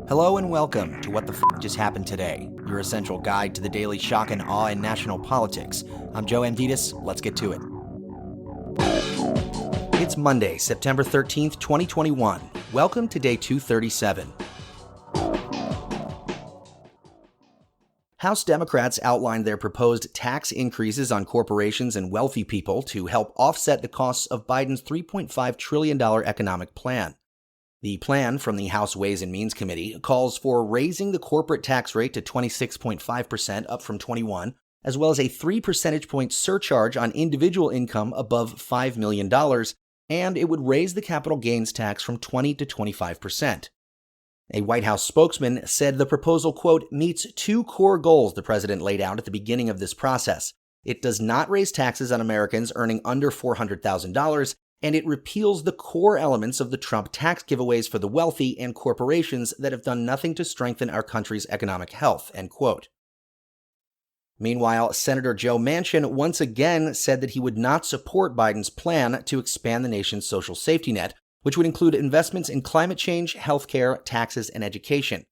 Hello and welcome to What the F Just Happened Today, your essential guide to the daily shock and awe in national politics. I'm Joe Manchin. Let's get to it. It's Monday, September 13th, 2021. Welcome to day 237. House Democrats outlined their proposed tax increases on corporations and wealthy people to help offset the costs of Biden's $3.5 trillion economic plan. The plan from the House Ways and Means Committee calls for raising the corporate tax rate to 26.5%, up from 21%, as well as a 3 percentage point surcharge on individual income above $5 million, and it would raise the capital gains tax from 20 to 25%. A White House spokesman said the proposal, quote, meets two core goals the president laid out at the beginning of this process. It does not raise taxes on Americans earning under $400,000, and it repeals the core elements of the Trump tax giveaways for the wealthy and corporations that have done nothing to strengthen our country's economic health, end quote. Meanwhile, Senator Joe Manchin once again said that he would not support Biden's plan to expand the nation's social safety net, which would include investments in climate change, healthcare, taxes, and education.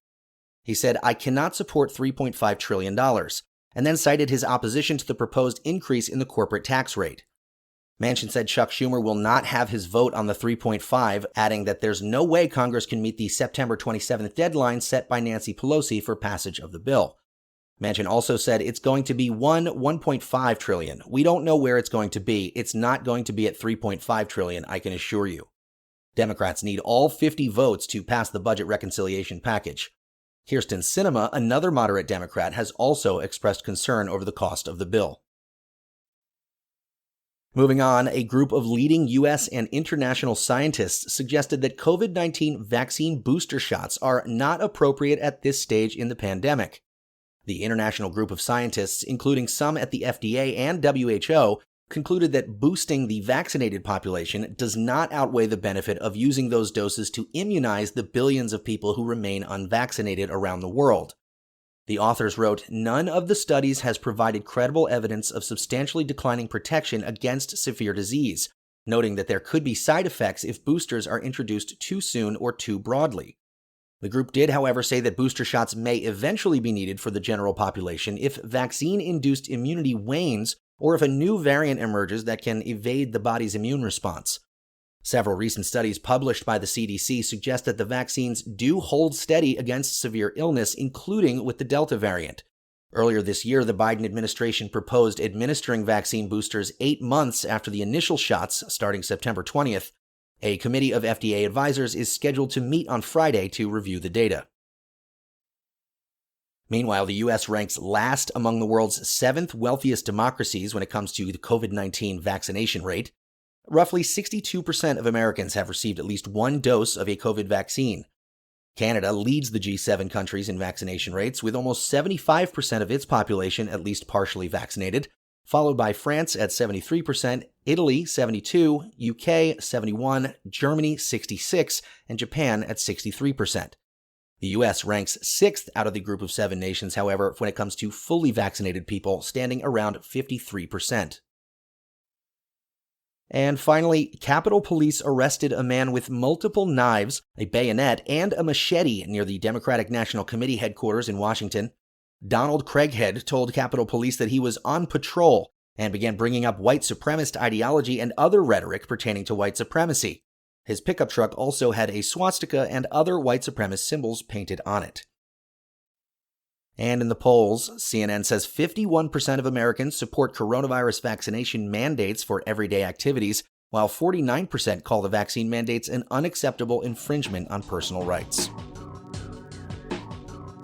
He said, I cannot support $3.5 trillion, and then cited his opposition to the proposed increase in the corporate tax rate. Manchin said Chuck Schumer will not have his vote on the 3.5, adding that there's no way Congress can meet the September 27th deadline set by Nancy Pelosi for passage of the bill. Manchin also said it's going to be $1.5 trillion. We don't know where it's going to be. It's not going to be at $3.5 trillion, I can assure you. Democrats need all 50 votes to pass the budget reconciliation package. Kyrsten Sinema, another moderate Democrat, has also expressed concern over the cost of the bill. Moving on, a group of leading U.S. and international scientists suggested that COVID-19 vaccine booster shots are not appropriate at this stage in the pandemic. The international group of scientists, including some at the FDA and WHO, concluded that boosting the vaccinated population does not outweigh the benefit of using those doses to immunize the billions of people who remain unvaccinated around the world. The authors wrote, none of the studies has provided credible evidence of substantially declining protection against severe disease, noting that there could be side effects if boosters are introduced too soon or too broadly. The group did, however, say that booster shots may eventually be needed for the general population if vaccine-induced immunity wanes or if a new variant emerges that can evade the body's immune response. Several recent studies published by the CDC suggest that the vaccines do hold steady against severe illness, including with the Delta variant. Earlier this year, the Biden administration proposed administering vaccine boosters 8 months after the initial shots, starting September 20th. A committee of FDA advisors is scheduled to meet on Friday to review the data. Meanwhile, the U.S. ranks last among the world's 7th wealthiest democracies when it comes to the COVID-19 vaccination rate. Roughly 62% of Americans have received at least one dose of a COVID vaccine. Canada leads the G7 countries in vaccination rates, with almost 75% of its population at least partially vaccinated, followed by France at 73%, Italy 72%, UK 71%, Germany 66%, and Japan at 63%. The U.S. ranks 6th out of the group of 7 nations, however, when it comes to fully vaccinated people, standing around 53%. And finally, Capitol Police arrested a man with multiple knives, a bayonet, and a machete near the Democratic National Committee headquarters in Washington. Donald Craighead told Capitol Police that he was on patrol and began bringing up white supremacist ideology and other rhetoric pertaining to white supremacy. His pickup truck also had a swastika and other white supremacist symbols painted on it. And in the polls, CNN says 51% of Americans support coronavirus vaccination mandates for everyday activities, while 49% call the vaccine mandates an unacceptable infringement on personal rights.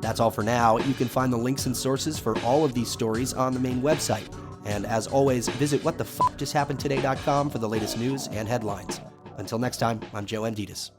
That's all for now. You can find the links and sources for all of these stories on the main website. And as always, visit whatthefjusthappenedtoday.com for the latest news and headlines. Until next time, I'm Joe Manchin.